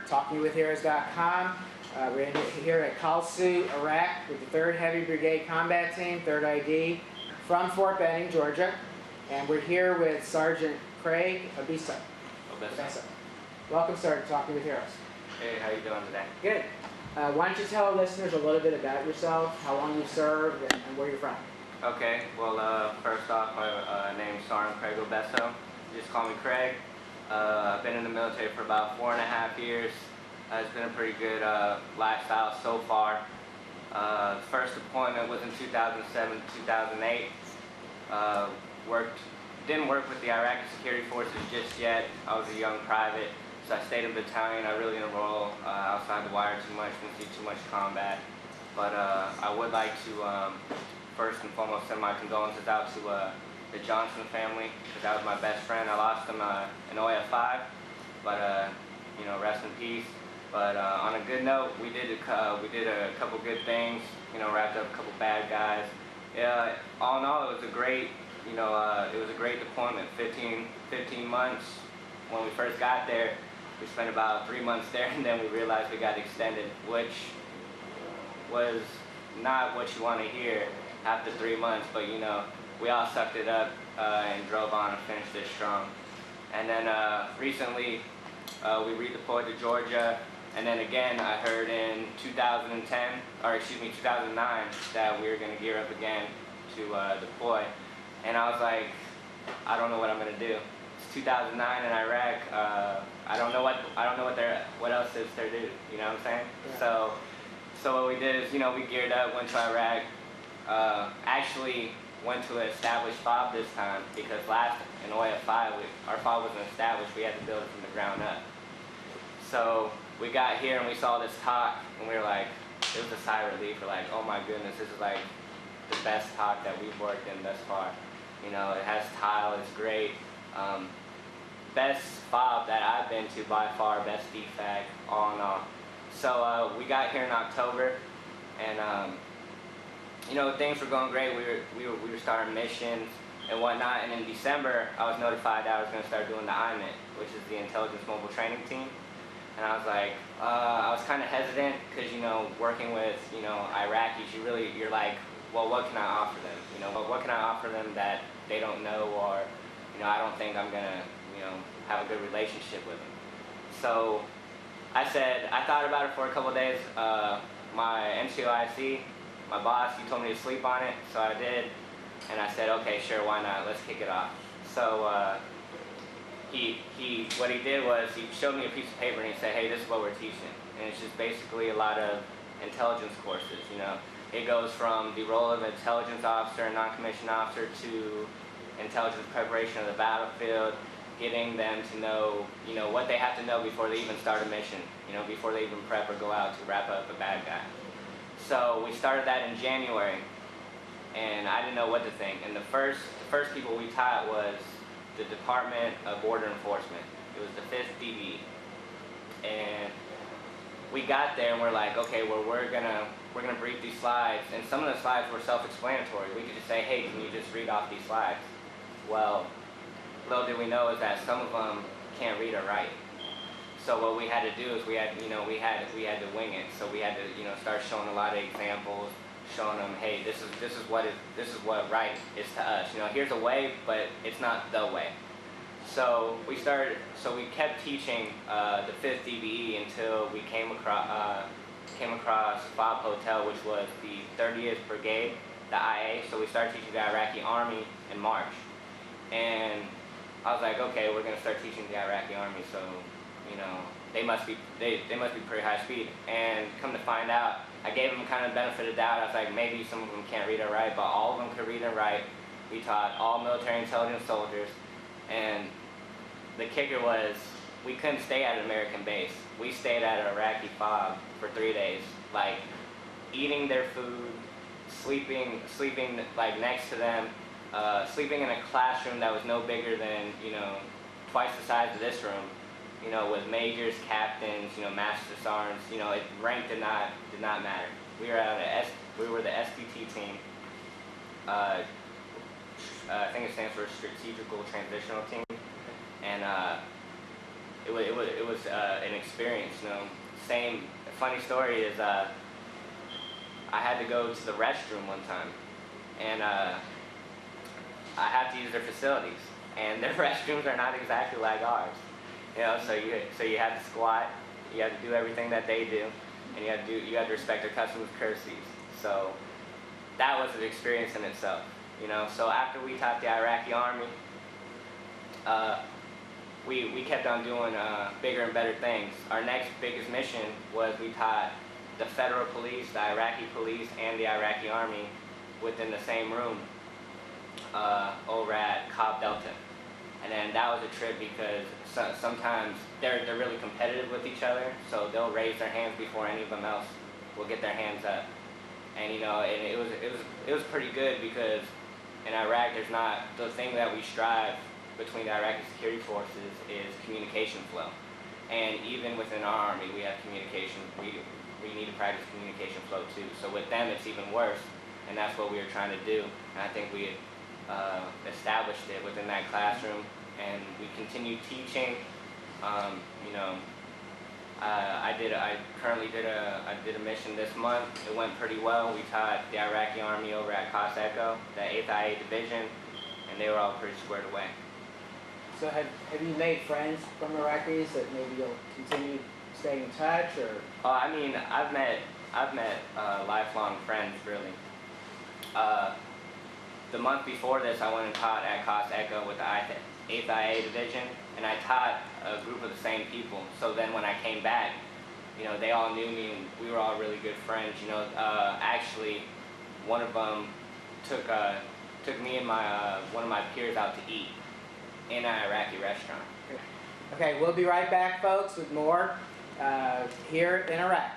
talkingwithheroes.com. We're here at Calvert, Iraq with the 3rd Heavy Brigade Combat Team, 3rd ID, from Fort Bennings, Georgia. And we're here with Sergeant Craig Obeso. Welcome, Sergeant, Talking with Heroes. Hey, how you doing today? Good. Why don't you tell our listeners a little bit about yourself, how long you've served, and where you're from? Okay, well, first off, my name's Sergeant Craig Obeso. Just call me Craig. I've been in the military for about 4.5 years. It's been a pretty good lifestyle so far. The first deployment was in 2007, 2008. Didn't work with the Iraqi security forces just yet. I was a young private, so I stayed in Battalion. I really didn't roll outside the wire too much, didn't see too much combat. But I would like to first and foremost send my condolences out to the Johnson family, because that was my best friend. I lost him in OF5, but you know, rest in peace. But on a good note, we did a couple good things. You know, wrapped up a couple bad guys. Yeah, all in all, it was a great, you know, it was a great deployment. 15 months. When we first got there, we spent about 3 months there, and then we realized we got extended, which was not what you want to hear after 3 months. But you know, we all sucked it up and drove on and finished it strong. And then recently, we redeployed to Georgia. And then again, I heard in 2009, that we were going to gear up again to deploy. And I was like, I don't know what I'm going to do. It's 2009 in Iraq. I don't know what else is there to do. You know what I'm saying? Yeah. So what we did is, you know, we geared up, went to Iraq. Actually went to an established FOB this time, because last in OF5, our FOB wasn't established. We had to build it from the ground up. So we got here and we saw this talk, and we were like, it was a sigh of relief. We're like, oh my goodness, this is like the best talk that we've worked in thus far. You know, it has tile, it's great. Best FOB that I've been to by far, best DFAC, all in all. So we got here in October, and you know, things were going great. We were starting missions and whatnot. And in December, I was notified that I was going to start doing the IMIT, which is the Intelligence Mobile Training Team. And I was like, I was kind of hesitant, because, you know, working with, you know, Iraqis, you're like, well, what can I offer them? You know, what can I offer them that they don't know, or, you know, I don't think I'm gonna, you know, have a good relationship with them. So I thought about it for a couple of days. My NCOIC, my boss, he told me to sleep on it, so I did. And I said, okay, sure, why not? Let's kick it off. So what he did was he showed me a piece of paper and he said, hey, this is what we're teaching. And it's just basically a lot of intelligence courses, you know. It goes from the role of intelligence officer and non-commissioned officer to intelligence preparation of the battlefield, getting them to know, you know, what they have to know before they even start a mission, you know, before they even prep or go out to wrap up a bad guy. So we started that in January, and I didn't know what to think. And the first people we taught was the Department of Border Enforcement. It was the 5th DB. And we got there and we're like, okay, well, we're gonna brief these slides. And some of the slides were self-explanatory. We could just say, hey, can you just read off these slides? Well, little did we know is that some of them can't read or write. So what we had to do is we had to wing it. So we had to, you know, start showing a lot of examples, showing them, hey, this is what right is to us. You know, here's a way, but it's not the way. So we kept teaching the 5th DBE until we came across FOB Hotel, which was the 30th Brigade, the IA. So we started teaching the Iraqi Army in March, and I was like, okay, we're gonna start teaching the Iraqi Army, so, you know, they must be pretty high speed. And come to find out, I gave them kind of benefit of doubt. I was like, maybe some of them can't read or write, but all of them could read and write. We taught all military intelligence soldiers, and the kicker was we couldn't stay at an American base. We stayed at an Iraqi FOB for 3 days, like eating their food, sleeping like next to them, sleeping in a classroom that was no bigger than, you know, twice the size of this room, you know, with majors, captains, you know, master sergeants, you know, rank did not matter. We were the SGT team. I think it stands for Strategical Transitional Team, and it was an experience. You know, same funny story is I had to go to the restroom one time, and I have to use their facilities, and their restrooms are not exactly like ours. You know, so you have to squat, you have to do everything that they do, and you have to respect their customs courtesies. So that was an experience in itself. You know, so after we taught the Iraqi Army, we kept on doing bigger and better things. Our next biggest mission was we taught the federal police, the Iraqi police, and the Iraqi Army within the same room over at Cobb Delta. And then that was a trip because sometimes they're really competitive with each other, so they'll raise their hands before any of them else will get their hands up. And you know, and it was pretty good because in Iraq there's not the thing that we strive between the Iraqi security forces is communication flow. And even within our army we have communication. We need to practice communication flow too. So with them it's even worse, and that's what we were trying to do. And I think we established it within that classroom, and we continued teaching. You know, I did a mission this month. It went pretty well. We taught the Iraqi Army over at Cos Echo, the 8th IA Division, and they were all pretty squared away. So have you made friends from Iraqis that maybe you'll continue staying in touch, or? Oh, I mean, I've met lifelong friends, really. The month before this, I went and taught at Cos Echo with the 8th IA Division, and I taught a group of the same people. So then when I came back, you know, they all knew me, and we were all really good friends. You know, actually, one of them took me and one of my peers out to eat in an Iraqi restaurant. Okay, we'll be right back, folks, with more here in Iraq.